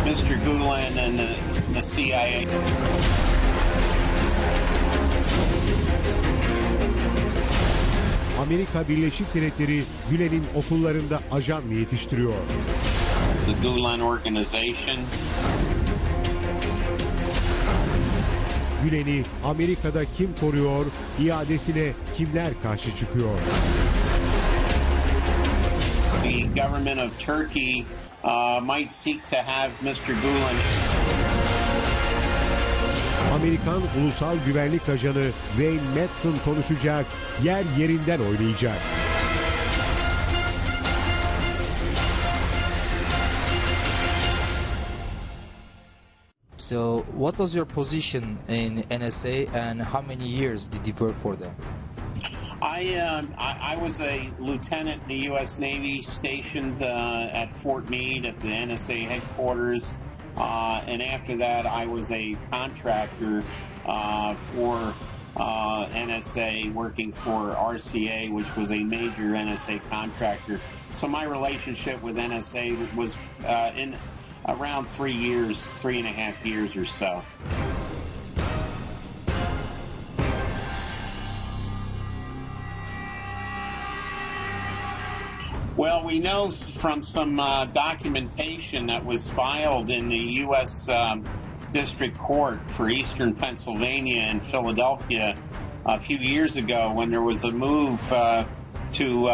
Mr. Gülen and the CIA. Amerika Birleşik Devletleri Gülen'in okullarında ajan mı yetiştiriyor? The Gülen Organization. Gülen'i Amerika'da kim koruyor, iadesine kimler karşı çıkıyor? The government of Turkey might seek to have Mr. Gülen. Amerikan Ulusal Güvenlik Ajanı Vayne Madsen konuşacak, yer yerinden oynayacak. So, what was your position in NSA and how many years did you work for them? I was a lieutenant in the U.S. Navy stationed at Fort Meade at the NSA headquarters. And after that, I was a contractor for NSA, working for RCA, which was a major NSA contractor. So my relationship with NSA was in around 3 years, 3.5 years or so. Well, we know from some documentation that was filed in the U.S. District Court for Eastern Pennsylvania and Philadelphia a few years ago, when there was a move to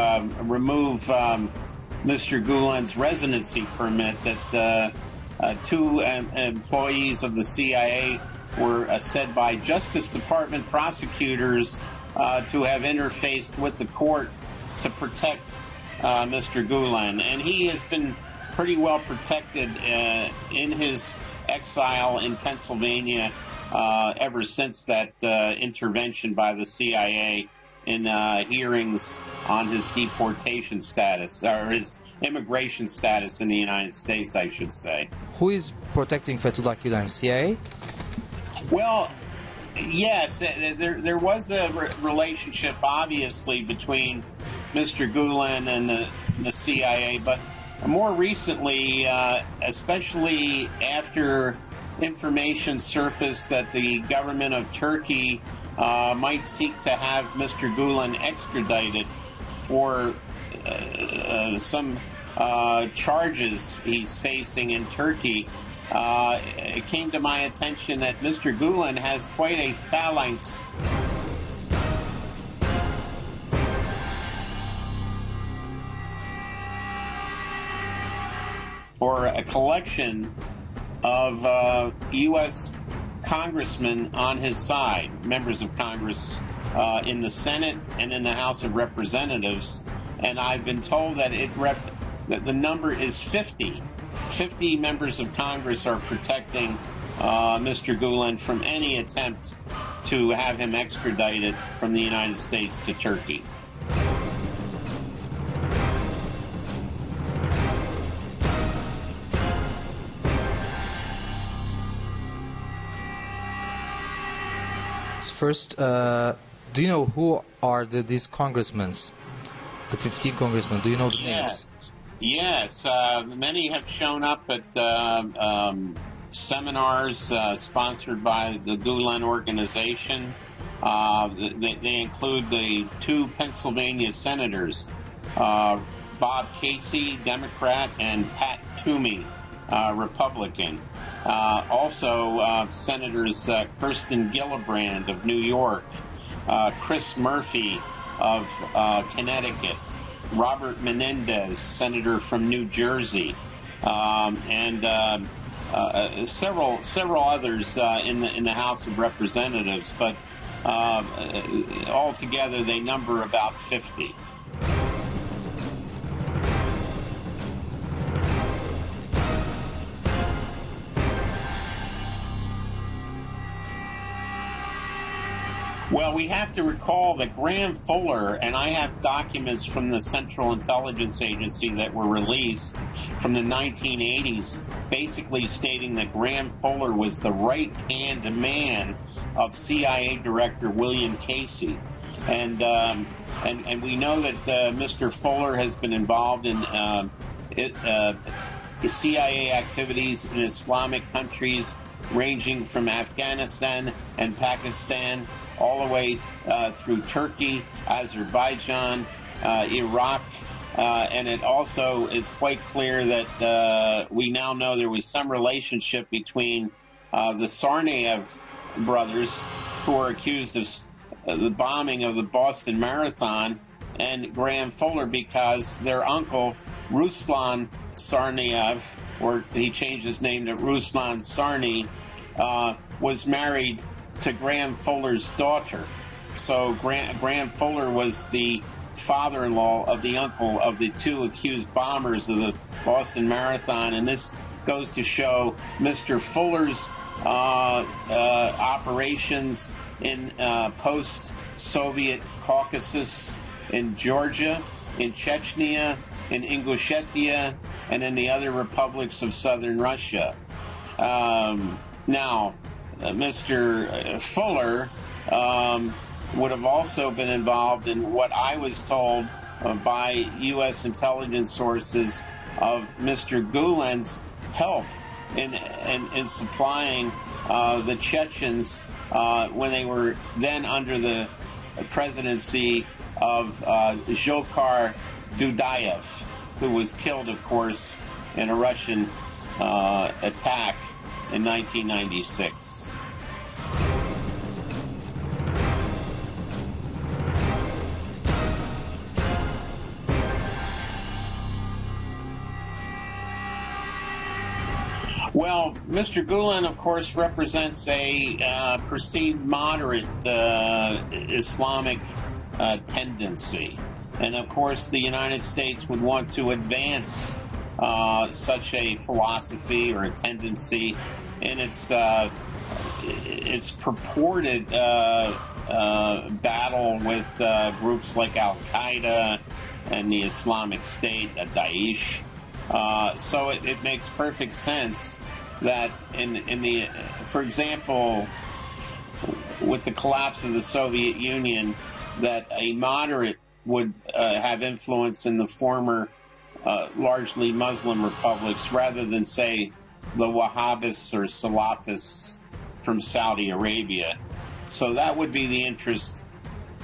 remove Mr. Gülen's residency permit, that two employees of the CIA were said by Justice Department prosecutors to have interfaced with the court to protect Mr. Gülen, and he has been pretty well protected in his exile in Pennsylvania ever since that intervention by the CIA in hearings on his deportation status, or his immigration status in the United States, I should say. Who is protecting Fethullah Gülen, CIA? Well, yes, there was a relationship, obviously, between Mr. Gülen and the CIA, but more recently, especially after information surfaced that the government of Turkey might seek to have Mr. Gülen extradited for some charges he's facing in Turkey, it came to my attention that Mr. Gülen has quite a phalanx or a collection of U.S. congressmen on his side, members of Congress in the Senate and in the House of Representatives, and I've been told that that the number is 50. 50 members of Congress are protecting Mr. Gülen from any attempt to have him extradited from the United States to Turkey. First, do you know who are these congressmen? The 15 congressmen, do you know the names? Yes, many have shown up at seminars sponsored by the Gülen organization. They include the two Pennsylvania senators, Bob Casey, Democrat, and Pat Toomey, Republican. Also, Senators Kirsten Gillibrand of New York, Chris Murphy of Connecticut, Robert Menendez, senator from New Jersey, and several others in the House of Representatives. But altogether, they number about 50. Well, we have to recall that Graham Fuller, and I have documents from the Central Intelligence Agency that were released from the 1980s, basically stating that Graham Fuller was the right-hand man of CIA Director William Casey. And we know that Mr. Fuller has been involved in CIA activities in Islamic countries ranging from Afghanistan and Pakistan all the way through Turkey, Azerbaijan, Iraq, and it also is quite clear that we now know there was some relationship between the Tsarnaev brothers, who are accused of the bombing of the Boston Marathon, and Graham Fuller, because their uncle, Ruslan Tsarnaev, or he changed his name to Ruslan Tsarny, was married to Graham Fuller's daughter. So Graham Fuller was the father-in-law of the uncle of the two accused bombers of the Boston Marathon, and this goes to show Mr. Fuller's operations in post-Soviet Caucasus, in Georgia, in Chechnya, in Ingushetia, and in the other republics of southern Russia. Now, Mr. Fuller would have also been involved in what I was told by U.S. intelligence sources of Mr. Gulen's help in supplying the Chechens when they were then under the presidency of Zhokhar Dudayev, who was killed, of course, in a Russian attack in 1996. Well, Mr. Gülen, of course, represents a perceived moderate Islamic tendency. And, of course, the United States would want to advance such a philosophy or a tendency in its purported battle with groups like Al-Qaeda and the Islamic State, Daesh. So it makes perfect sense that for example, with the collapse of the Soviet Union, that a moderate would have influence in the former largely Muslim republics rather than, say, the Wahhabists or Salafists from Saudi Arabia. So that would be the interest,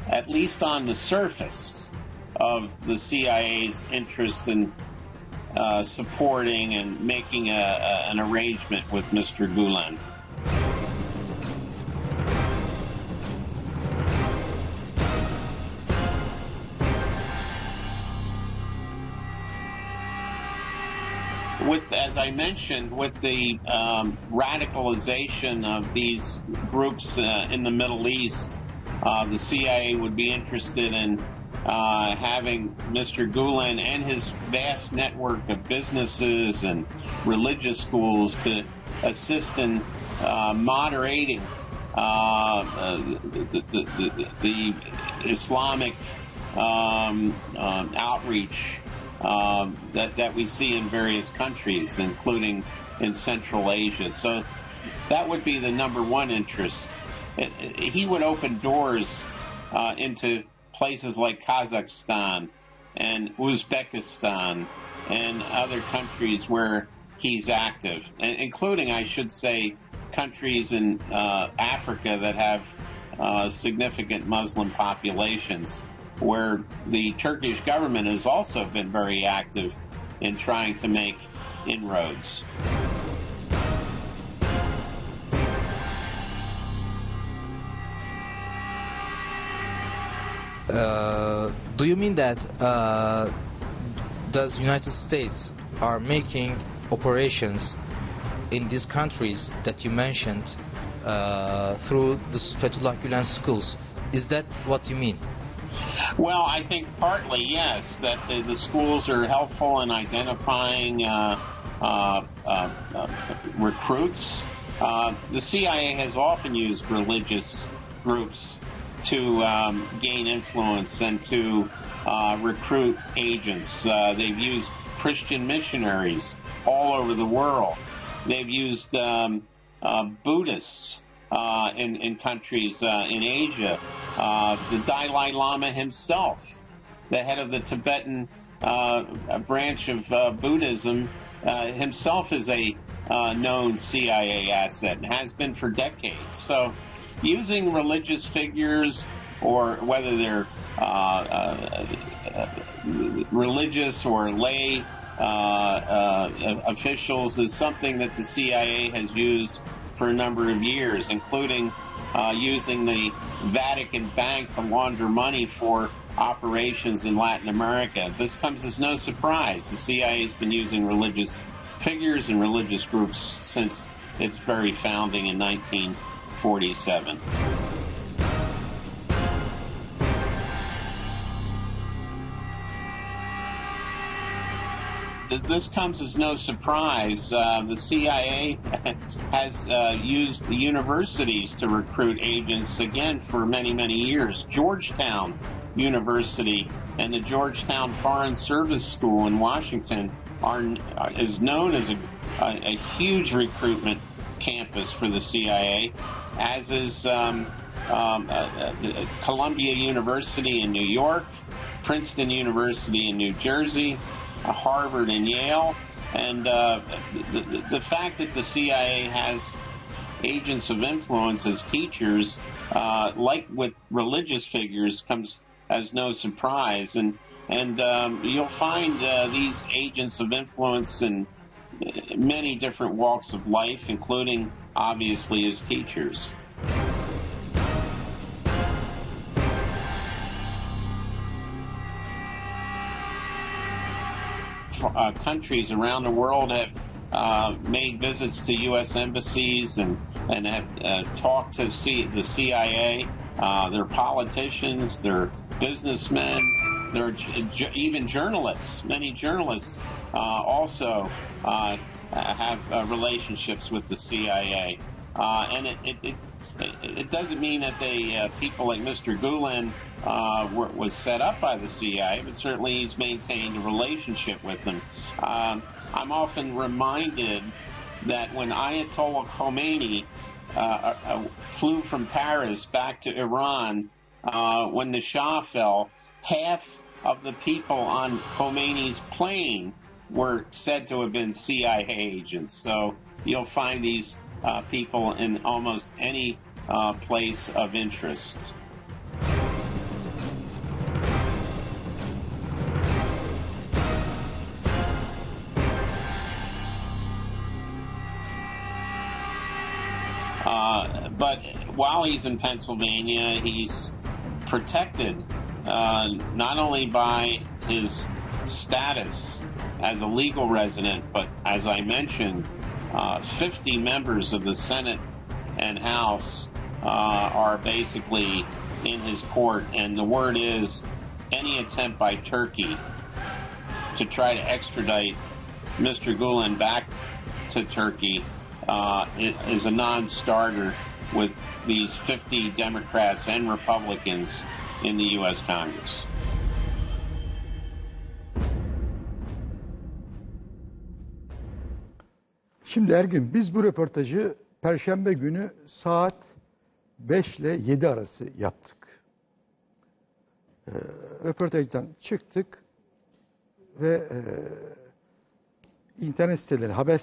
at least on the surface, of the CIA's interest in supporting and making an arrangement with Mr. Gülen. As I mentioned, with the radicalization of these groups in the Middle East, the CIA would be interested in having Mr. Gülen and his vast network of businesses and religious schools to assist in moderating the Islamic outreach that we see in various countries, including in Central Asia. So that would be the number one interest. He would open doors into places like Kazakhstan and Uzbekistan and other countries where he's active, including, I should say, countries in Africa that have significant Muslim populations, where the Turkish government has also been very active in trying to make inroads. Do you mean that the United States are making operations in these countries that you mentioned through the Fethullah Gülen schools? Is that what you mean? Well, I think partly, yes, that the schools are helpful in identifying recruits. The CIA has often used religious groups to gain influence and to recruit agents. They've used Christian missionaries all over the world. They've used Buddhists in countries in Asia. The Dalai Lama himself, the head of the Tibetan branch of Buddhism, himself is a known CIA asset and has been for decades. So using religious figures, or whether they're religious or lay officials, is something that the CIA has used for a number of years, including using the Vatican Bank to launder money for operations in Latin America. This comes as no surprise. The CIA has been using religious figures and religious groups since its very founding in 1947. This comes as no surprise. The CIA has used the universities to recruit agents, again, for many, many years. Georgetown University and the Georgetown Foreign Service School in Washington is known as a huge recruitment campus for the CIA, as is Columbia University in New York, Princeton University in New Jersey, Harvard and Yale. And the fact that the CIA has agents of influence as teachers, like with religious figures, comes as no surprise. And you'll find these agents of influence in many different walks of life, including, obviously, as teachers. Countries around the world have made visits to U.S. embassies and have talked to the CIA, their politicians, their businessmen, their even journalists. Many journalists also have relationships with the CIA, and it doesn't mean that people like Mr. Gülen was set up by the CIA, but certainly he's maintained a relationship with them. I'm often reminded that when Ayatollah Khomeini flew from Paris back to Iran, when the Shah fell, half of the people on Khomeini's plane were said to have been CIA agents. So you'll find these people in almost any place of interest. But while he's in Pennsylvania, he's protected not only by his status as a legal resident, but as I mentioned, 50 members of the Senate and House are basically in his court, and the word is any attempt by Turkey to try to extradite Mr. Gülen back to Turkey is a non-starter with these 50 Democrats and Republicans in the U.S. Congress. Şimdi Ergün, biz bu röportajı Perşembe günü saat 5 ile 7 arası yaptık. Röportajdan çıktık ve internet siteleri, haber